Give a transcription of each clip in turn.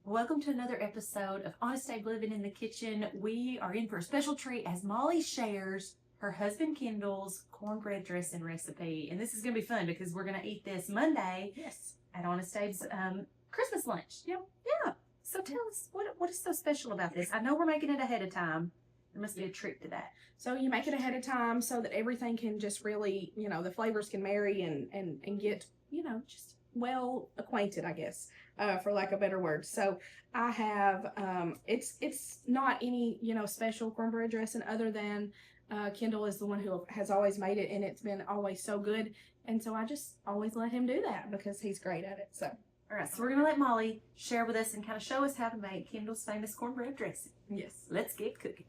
Welcome to another episode of Honest Abe Living in the Kitchen. We are in for a special treat as Molly shares her husband Kendall's cornbread dressing recipe. And this is going to be fun because we're going to eat this Monday at Honest Abe's Christmas lunch. Yep. Yeah. So tell us, what is so special about this? I know we're making it ahead of time. There must be a trick to that. So you make it ahead of time so that everything can just really, the flavors can marry and get, just well acquainted, I guess, for lack of a better word. So I have, it's not any, special cornbread dressing other than Kendall is the one who has always made it, and it's been always so good. And so I just always let him do that because he's great at it. So. All right, so we're going to let Molly share with us and kind of show us how to make Kendall's famous cornbread dressing. Yes. Let's get cooking.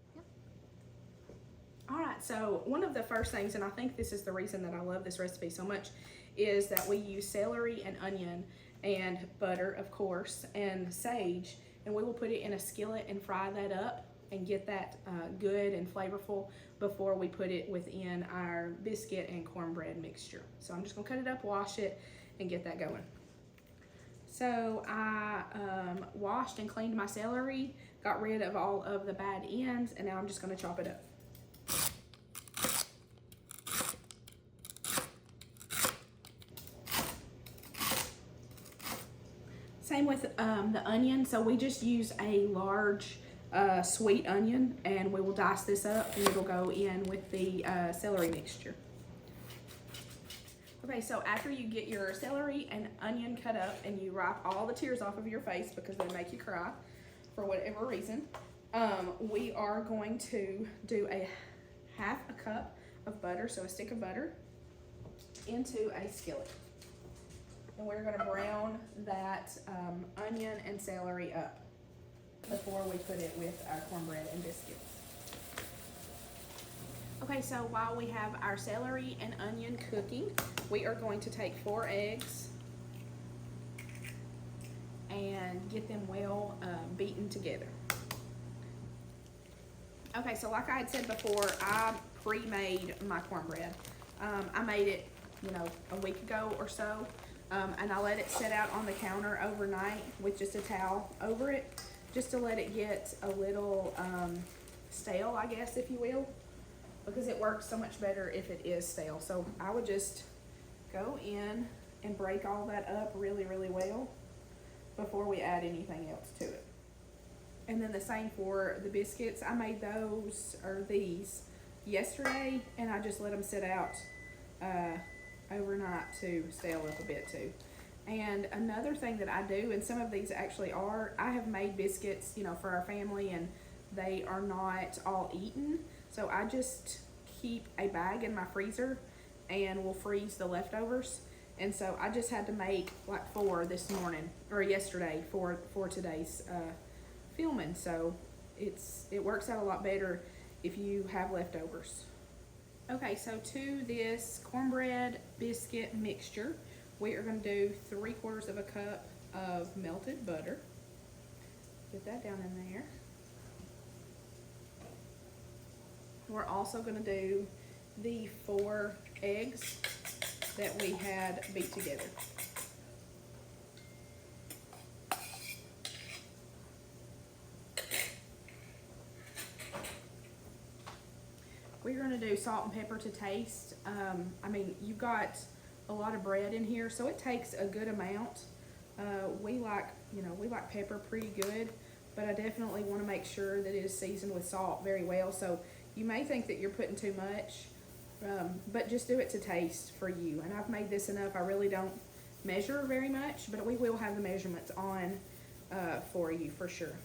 All right, so one of the first things, and I think this is the reason that I love this recipe so much, is that we use celery and onion and butter, of course, and sage, and we will put it in a skillet and fry that up and get that good and flavorful before we put it within our biscuit and cornbread mixture. So I'm just gonna cut it up, wash it, and get that going. So I washed and cleaned my celery, got rid of all of the bad ends, and now I'm just gonna chop it up. Same with the onion. So we just use a large sweet onion, and we will dice this up and it'll go in with the celery mixture. Okay, so after you get your celery and onion cut up and you wipe all the tears off of your face because they make you cry for whatever reason, we are going to do a half a cup of butter, so a stick of butter, into a skillet. And we're going to brown that onion and celery up before we put it with our cornbread and biscuits. Okay, so while we have our celery and onion cooking, we are going to take 4 eggs and get them well beaten together. Okay, so like I had said before, I pre-made my cornbread. I made it, a week ago or so, and I let it sit out on the counter overnight with just a towel over it, just to let it get a little stale, I guess, if you will, because it works so much better if it is stale. So I would just go in and break all that up really, really well before we add anything else to it. And then the same for the biscuits. I made these yesterday, and I just let them sit out overnight to stale up a bit too. And another thing that I do, and some of these actually are, I have made biscuits, for our family, and they are not all eaten. So I just keep a bag in my freezer and will freeze the leftovers. And so I just had to make like 4 this morning or yesterday for today's filming. So it works out a lot better if you have leftovers. Okay, so to this cornbread biscuit mixture, we are going to do 3/4 of a cup of melted butter. Get that down in there. We're also going to do the 4 eggs that we had beat together. We're going to do salt and pepper to taste. You've got a lot of bread in here, so it takes a good amount. We like pepper pretty good, but I definitely want to make sure that it is seasoned with salt very well. So you may think that you're putting too much, but just do it to taste for you. And I've made this enough. I really don't measure very much, but we will have the measurements on for you for sure.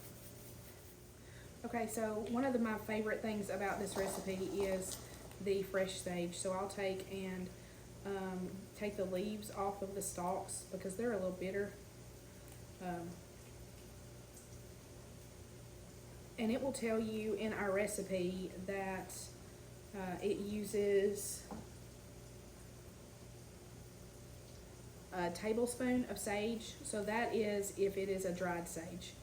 Okay, so one of my favorite things about this recipe is the fresh sage. So I'll take the leaves off of the stalks because they're a little bitter. And it will tell you in our recipe that it uses a tablespoon of sage. So that is if it is a dried sage.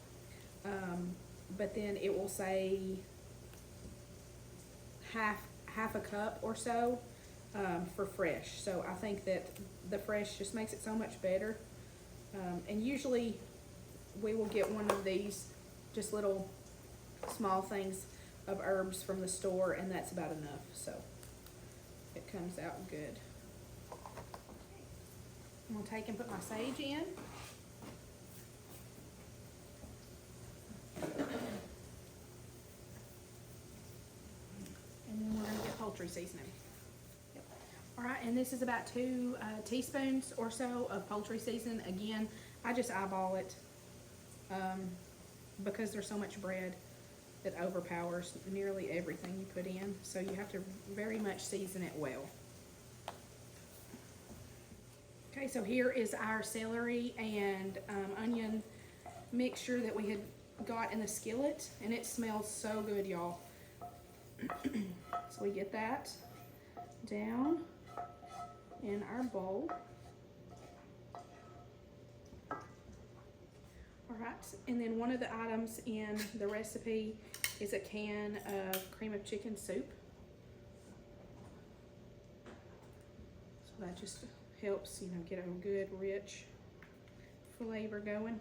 But then it will say half a cup or so for fresh. So I think that the fresh just makes it so much better. And usually we will get one of these just little small things of herbs from the store, and that's about enough, so it comes out good. I'm gonna take and put my sage in. And then we're gonna get poultry seasoning. All right, and this is about 2 teaspoons or so of poultry seasoning. Again, I just eyeball it because there's so much bread that overpowers nearly everything you put in. So you have to very much season it well. Okay, so here is our celery and onion mixture that we had got in the skillet, and it smells so good, y'all. So we get that down in our bowl. All right, and then one of the items in the recipe is a can of cream of chicken soup. So that just helps, you know, get a good rich flavor going.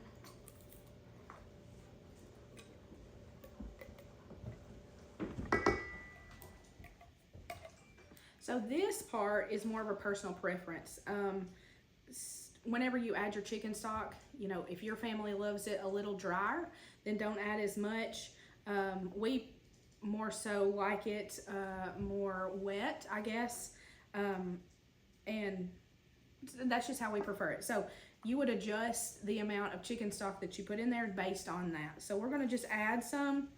So this part is more of a personal preference. Whenever you add your chicken stock, you know, if your family loves it a little drier, then don't add as much. We more so like it more wet, I guess. And that's just how we prefer it. So you would adjust the amount of chicken stock that you put in there based on that. So we're gonna just add some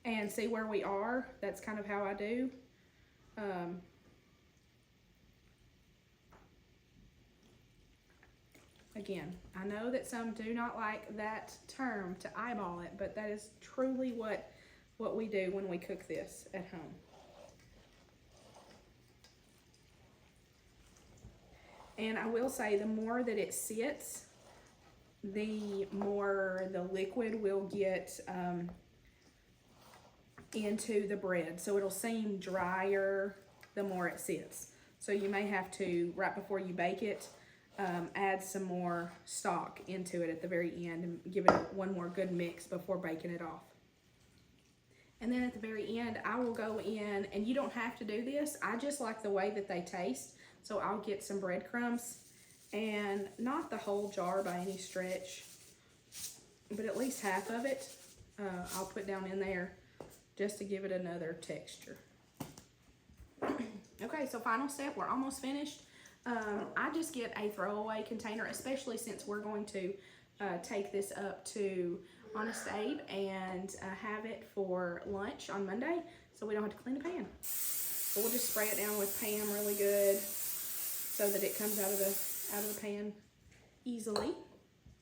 and see where we are. That's kind of how I do. Again, I know that some do not like that term, to eyeball it, but that is truly what we do when we cook this at home. And I will say, the more that it sits, the more the liquid will get into the bread. So it'll seem drier the more it sits. So you may have to, right before you bake it, add some more stock into it at the very end and give it one more good mix before baking it off. And then at the very end, I will go in, and you don't have to do this, I just like the way that they taste. So I'll get some breadcrumbs, and not the whole jar by any stretch, but at least half of it I'll put down in there just to give it another texture. Okay, so final step, we're almost finished. I just get a throwaway container, especially since we're going to take this up to Honest Abe and have it for lunch on Monday, so we don't have to clean the pan. So we'll just spray it down with Pam really good so that it comes out of the pan easily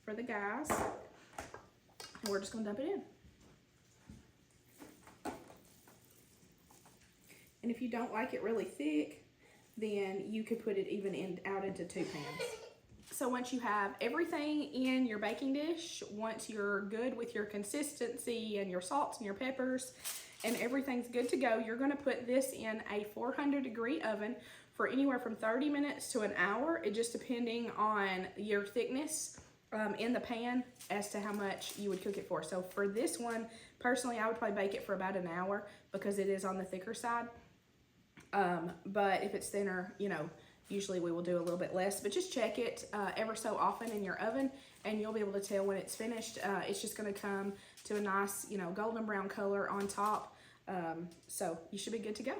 for the guys. And we're just gonna dump it in. And if you don't like it really thick, then you could put it even out into 2 pans. So once you have everything in your baking dish, once you're good with your consistency and your salts and your peppers and everything's good to go, you're gonna put this in a 400-degree oven for anywhere from 30 minutes to an hour, it just depending on your thickness in the pan as to how much you would cook it for. So for this one, personally, I would probably bake it for about an hour because it is on the thicker side. But if it's thinner, you know, usually we will do a little bit less, but just check it ever so often in your oven and you'll be able to tell when it's finished. It's just going to come to a nice, you know, golden brown color on top. So you should be good to go.